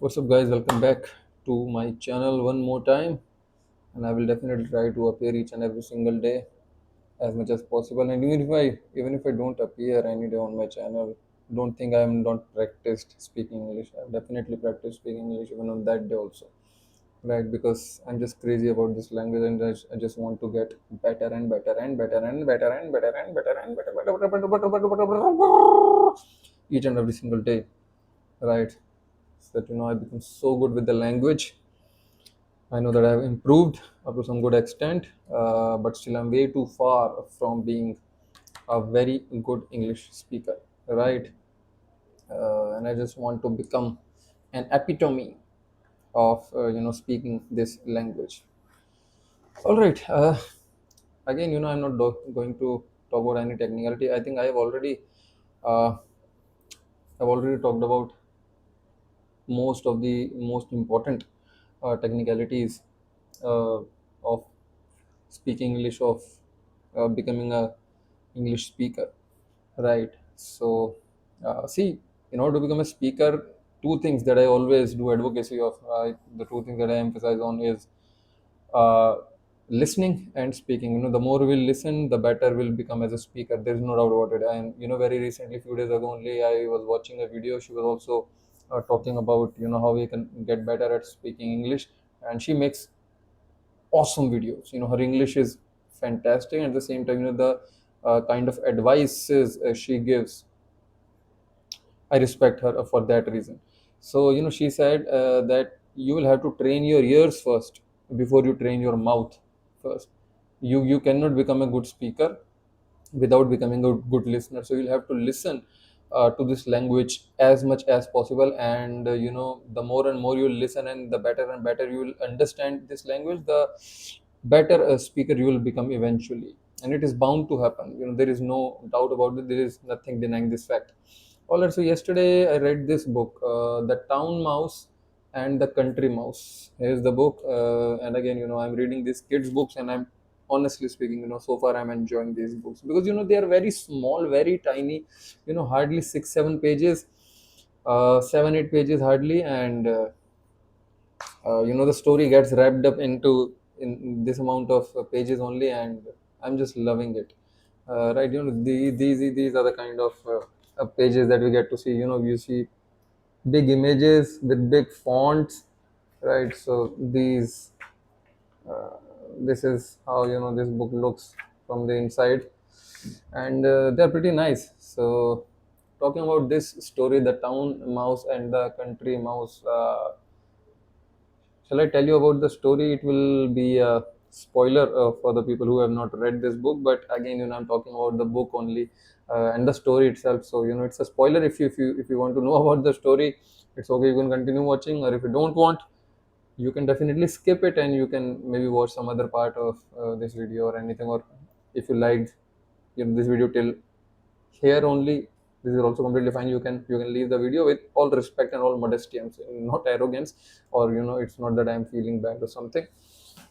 What's up, guys? Welcome back to my channel one more time, and I will definitely try to appear each and every single day as much as possible. And even if I don't appear any day on my channel, don't think I am not practiced speaking English. I've definitely practiced speaking English even on that day also, right? Because I'm just crazy about this language, and I just want to get better and better and better and better and better and better and better, each and every single day, right? So that I become so good with the language. I know that I have improved up to some good extent, but still I'm way too far from being a very good English speaker, right? And I just want to become an epitome of speaking this language. All right. Again, I'm not going to talk about any technicality. I think uh, I've already talked about most of the most important technicalities uh, of speaking English, of becoming a English speaker, right? So, see, in order to become a speaker, two things that I always do advocacy of, the two things that I emphasize on is uh, listening and speaking. The more we'll listen, the better we'll become as a speaker. There's no doubt about it. And very recently, few days ago only, I was watching a video. She was also talking about how we can get better at speaking English, and she makes awesome videos. Her English is fantastic, and at the same time, the kind of advices she gives, I respect her for that reason. So she said that you will have to train your ears first before you train your mouth first. You cannot become a good speaker without becoming a good listener. So you'll have to listen to this language as much as possible, and the more and more you listen, and the better and better you will understand this language, the better a speaker you will become eventually. And it is bound to happen. There is no doubt about it. There is nothing denying this fact. All right, so yesterday I read this book, The Town Mouse and the Country Mouse. Here's the book, and again, I'm reading these kids' books, and I'm honestly speaking, so far I'm enjoying these books because they are very small, very tiny, hardly 6 7 pages, 7 8 pages hardly, and the story gets wrapped up into in this amount of pages only, and I'm just loving it. Right, these are the kind of pages that we get to see. You see big images with big fonts, right? So uh, this is how this book looks from the inside, and they're pretty nice. So, talking about this story, the town mouse and the country mouse, shall I tell you about the story? It will be a spoiler for the people who have not read this book. But again, I'm talking about the book only, and the story itself. So it's a spoiler. If you want to know about the story, it's okay. You can continue watching, or if you don't want, you can definitely skip it, and you can maybe watch some other part of this video or anything. Or if you liked this video till here only, this is also completely fine. You can leave the video with all respect and all modesty. I'm saying, not arrogance, or it's not that I'm feeling bad or something.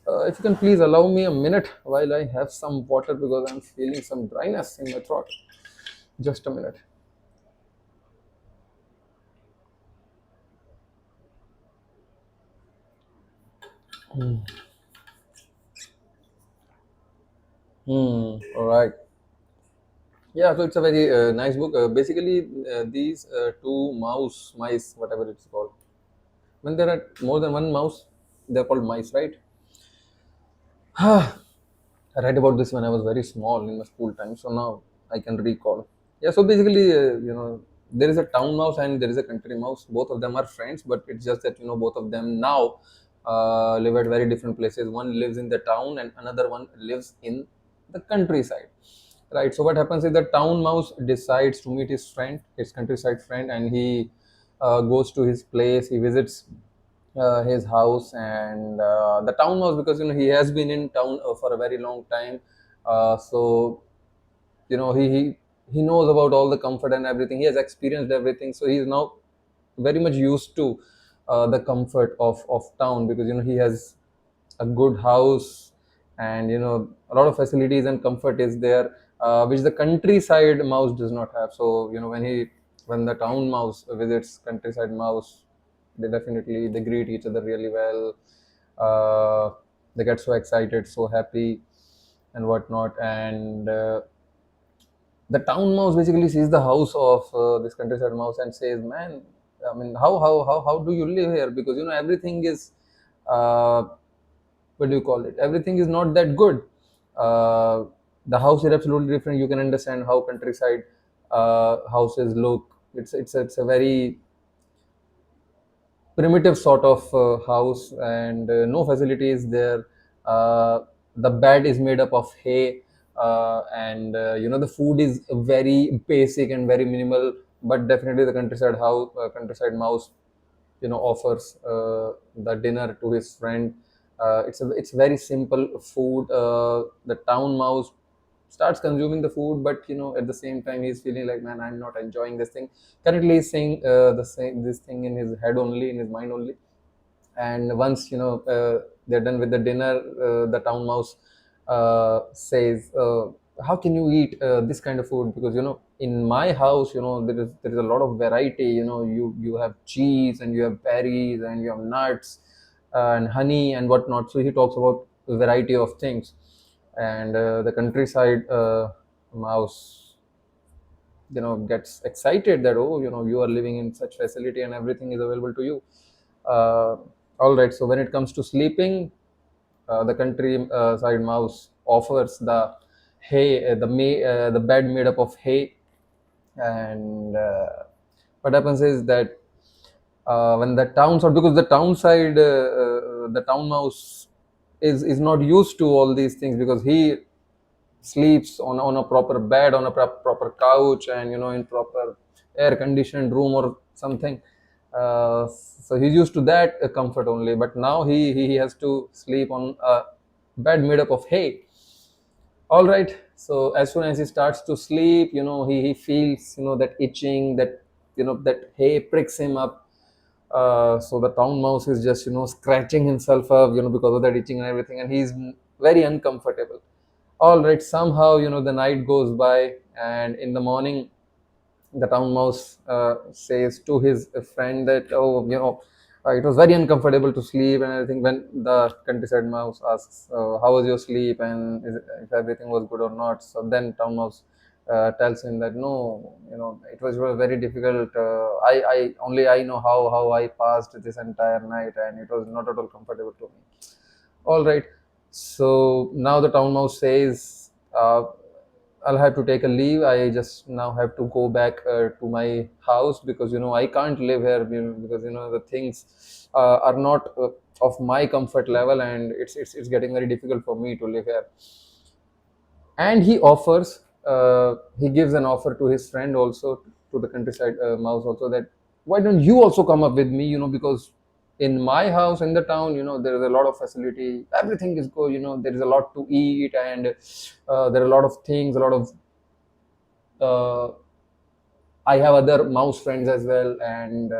If you can please allow me a minute while I have some water, because I'm feeling some dryness in my throat. Just a minute. All right. Yeah, so it's a very nice book. Basically, these two mice, whatever it's called, when there are more than one mouse, they're called mice, right? I read about this when I was very small in my school time, so now I can recall. Yeah, so basically, there is a town mouse and there is a country mouse. Both of them are friends, but it's just that both of them now live at very different places. One lives in the town, and another one lives in the countryside. Right. So what happens is the town mouse decides to meet his friend, his countryside friend, and he goes to his place. He visits his house, and the town mouse, because he has been in town for a very long time, so he knows about all the comfort and everything. He has experienced everything, so he is now very much used to the comfort of town, because he has a good house, and a lot of facilities and comfort is there, which the countryside mouse does not have. So when the town mouse visits countryside mouse, They definitely they greet each other really well. uh, they get so excited, so happy, and whatnot. And the town mouse basically sees the house of this countryside mouse and says, "Man, I mean, how do you live here? Because everything is, uh, what do you call it? Everything is not that good. Uh, the house is absolutely different. You can understand how countryside houses look. It's a very primitive sort of house, and no facilities there. The bed is made up of hay, and the food is very basic and very minimal. But definitely the countryside house, countryside mouse, offers the dinner to his friend. It's very simple food. The town mouse starts consuming the food, but at the same time he's feeling like, man, I'm not enjoying this thing. Currently he's saying the same this thing in his head only, in his mind only. And once they're done with the dinner, the town mouse says, how can you eat this kind of food? Because in my house, there is a lot of variety. You have cheese, and you have berries, and you have nuts, and honey, and whatnot. So he talks about a variety of things. And the countryside mouse gets excited that, oh, you are living in such facility and everything is available to you. uh, all right, so when it comes to sleeping, the country side mouse offers the hay, the bed made up of hay. And what happens is that when the town side, because the town mouse is not used to all these things, because he sleeps on a proper bed, on a proper couch, and in proper air conditioned room or something. So he's used to that comfort only, but now he has to sleep on a bed made up of hay. All right, so as soon as he starts to sleep, he feels that itching, that hay pricks him up. So the town mouse is just scratching himself up, because of that itching and everything, and he's very uncomfortable. All right, somehow the night goes by, and in the morning the town mouse says to his friend that, oh, it was very uncomfortable to sleep and everything. When the countryside mouse asks, how was your sleep, and if everything was good or not. So then town mouse tells him that, no, it was very difficult. I know how I passed this entire night, and it was not at all comfortable to me. All right. So now the town mouse says, I'll have to take a leave. I just now have to go back to my house, because I can't live here, because the things are not of my comfort level, and it's getting very difficult for me to live here. And he gives an offer to his friend also, to the countryside mouse also, that why don't you also come up with me, because in my house in the town, there is a lot of facility, everything is good, there is a lot to eat, and there are a lot of things, a lot of uh, I have other mouse friends as well, and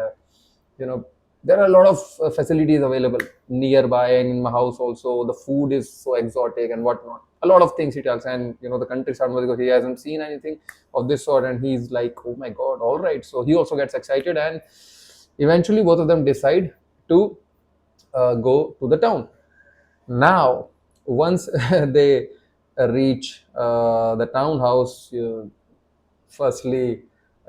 you know there are a lot of facilities available nearby, and in my house also. The food is so exotic and whatnot. A lot of things he tells, and the countryside, because he hasn't seen anything of this sort, and he's like, "Oh my God! All right." So he also gets excited, and eventually both of them decide to go to the town. Now, once they reach the townhouse, firstly,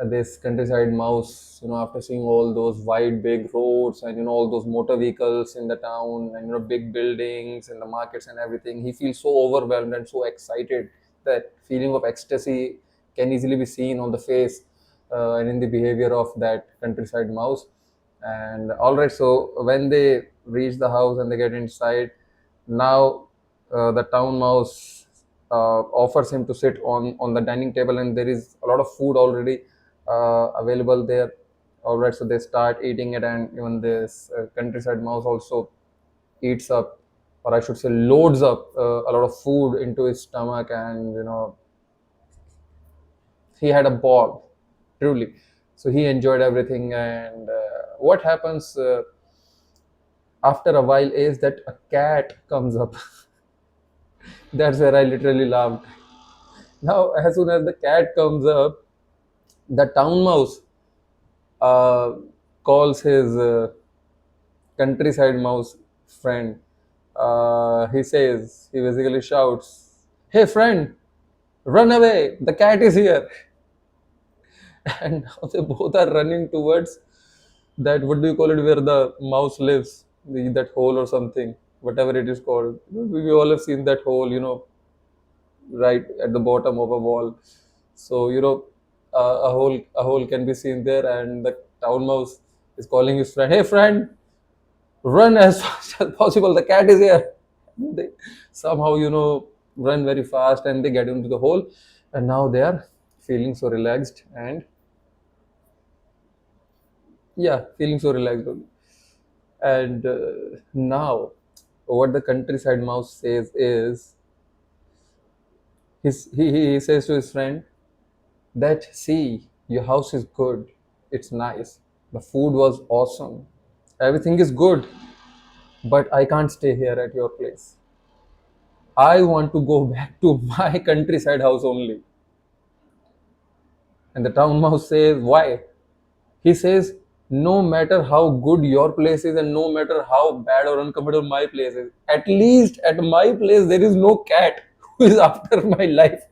this countryside mouse, after seeing all those wide big roads, and all those motor vehicles in the town, and big buildings and the markets and everything, he feels so overwhelmed and so excited. That feeling of ecstasy can easily be seen on the face and in the behavior of that countryside mouse. And all right, so when they reach the house and they get inside, now the town mouse offers him to sit on the dining table, and there is a lot of food already available there. All right, so they start eating it, and even this countryside mouse also eats up, or I should say loads up a lot of food into his stomach. And he had a ball, truly. So he enjoyed everything. And what happens after a while is that a cat comes up. That's where I literally laughed. Now, as soon as the cat comes up, the town mouse uh, calls his Countryside mouse friend. He basically shouts, "Hey friend, run away! The cat is here!" And now they both are running towards that, what do you call it, where the mouse lives, that hole or something, whatever it is called. We all have seen that hole, right at the bottom of a wall. So a hole can be seen there, and the town mouse is calling his friend, "Hey friend, run as fast as possible! The cat is here!" They somehow run very fast, and they get into the hole, and now they are feeling so relaxed, and yeah, feeling so relaxed only. And now, what the countryside mouse says is, he says to his friend that, "See, your house is good, it's nice, the food was awesome, everything is good, but I can't stay here at your place. I want to go back to my countryside house only." And the town mouse says, "Why?" He says, "No matter how good your place is, and no matter how bad or uncomfortable my place is, at least at my place there is no cat who is after my life.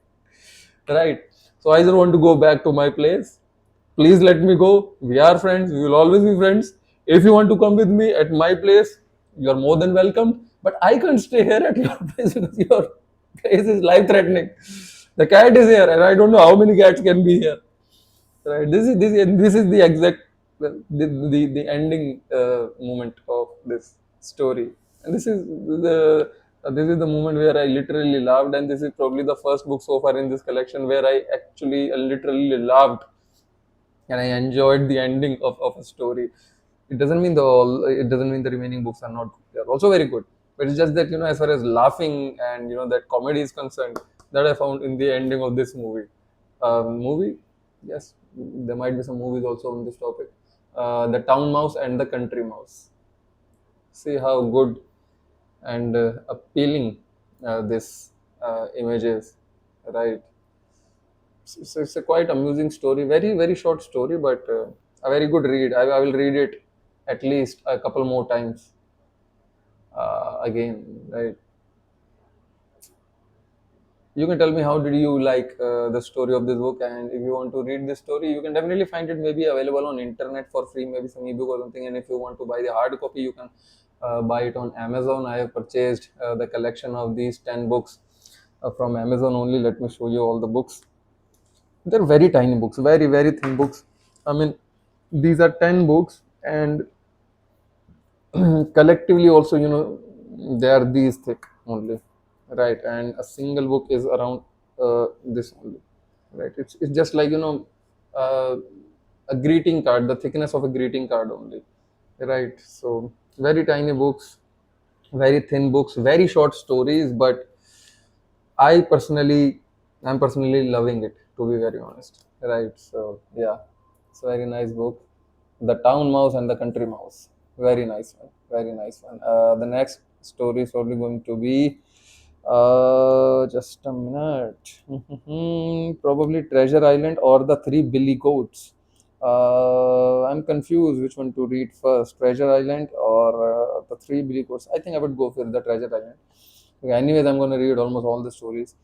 Right? So I just want to go back to my place. Please let me go. We are friends. We will always be friends. If you want to come with me at my place, you are more than welcome. But I can't stay here at your place because your place is life threatening. The cat is here, and I don't know how many cats can be here." Right. This is the exact the ending moment of this story, and this is the moment where I literally laughed, and this is probably the first book so far in this collection where I actually literally laughed, and I enjoyed the ending of a story. It doesn't mean the remaining books are not good. They are also very good. But it's just that, as far as laughing and that comedy is concerned, that I found in the ending of this movie. Movie, yes, there might be some movies also on this topic. The town mouse and the country mouse. See how good and appealing this image is, right? It's a quite amusing story, very very short story, but a very good read. I will read it at least a couple more times again, right? You can tell me how did you like the story of this book, and if you want to read this story, you can definitely find it maybe available on internet for free, maybe some ebook or something. And if you want to buy the hard copy, you can buy it on Amazon. I have purchased the collection of these 10 books from Amazon only. Let me show you all the books. They're very tiny books, very very thin books. I mean, these are 10 books, and collectively also, they are these thick only, right? And a single book is around this only, right? It's just like, uh, a greeting card, the thickness of a greeting card only, right? So very tiny books, very thin books, very short stories, but I personally, I'm personally loving it, to be very honest. Right. So yeah, it's a very nice book. The Town Mouse and the Country Mouse. Very nice one. Very nice one. The next story is probably going to be just a minute. Probably Treasure Island or the Three Billy Goats. I'm confused which one to read first, Treasure Island or the Three Billy Goats. I think I would go for the Treasure Island. Okay, anyways, I'm going to read almost all the stories.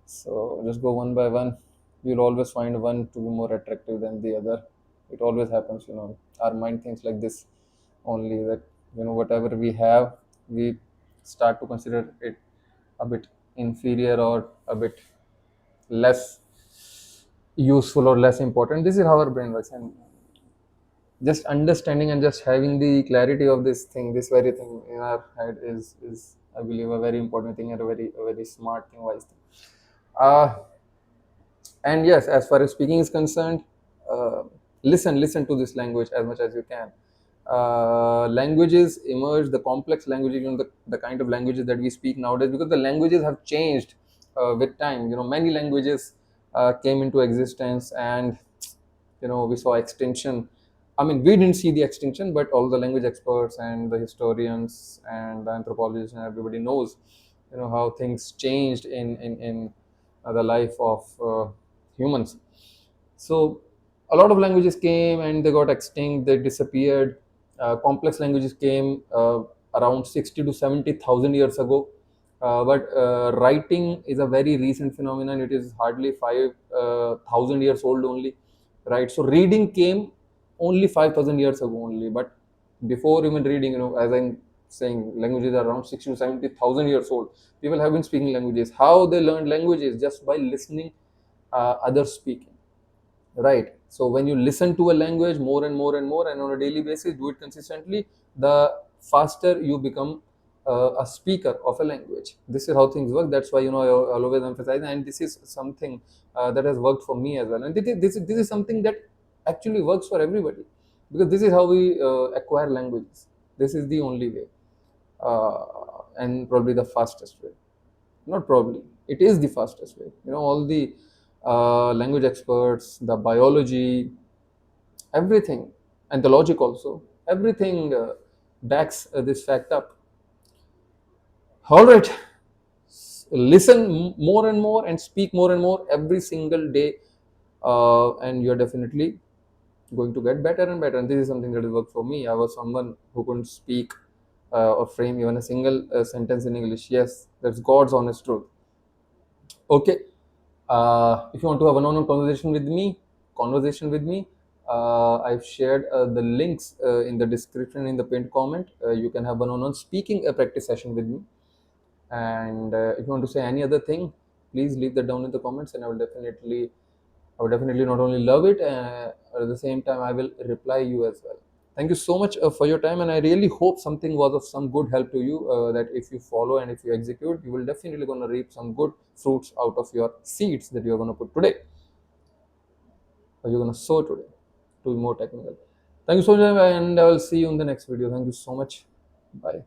So just go one by one. You'll always find one to be more attractive than the other. It always happens, Our mind thinks like this only, that, whatever we have, we start to consider it a bit inferior or a bit less useful or less important. This is how our brain works, and just understanding and just having the clarity of this thing, this very thing in our head is I believe a very important thing, and a very smart thing, wise thing. Uh, and yes, as far as speaking is concerned, uh, listen to this language as much as you can. Languages emerge, the complex languages, the kind of languages that we speak nowadays, because the languages have changed with time. Many languages came into existence, and we saw extinction. I mean, we didn't see the extinction, but all the language experts and the historians and the anthropologists and everybody knows, how things changed in the life of humans. So a lot of languages came and they got extinct, they disappeared, Complex languages came around 60 to 70,000 years ago. But writing is a very recent phenomenon. It is hardly 5,000 years old only, right? So reading came only 5,000 years ago only. But before even reading, as I'm saying, languages are around 60 to 70,000 years old. People have been speaking languages. How they learned languages? Just by listening others speaking, right? So when you listen to a language more and more and more and on a daily basis, do it consistently, the faster you become a speaker of a language. This is how things work. That's why I'll always emphasize, and this is something that has worked for me as well, and this is something that actually works for everybody, because this is how we acquire languages. This is the only way, and probably the fastest way. Not probably, it is the fastest way. All the language experts, the biology, everything, and the logic also, everything backs this fact up. All right, listen more and more and speak more and more every single day, and you're definitely going to get better and better. And this is something that has worked for me. I was someone who couldn't speak or frame even a single sentence in English. Yes, that's God's honest truth. Okay. If you want to have a one-on-one conversation with me, I've shared the links in the description, in the pinned comment. You can have one-on-one speaking a practice session with me. And if you want to say any other thing, please leave that down in the comments, and I would definitely not only love it, at the same time I will reply you as well. Thank you so much for your time, and I really hope something was of some good help to you. That if you follow and if you execute, you will definitely going to reap some good fruits out of your seeds that you are going to put today, or you're going to sow today. To be more technical. Thank you so much, and I will see you in the next video. Thank you so much. Bye.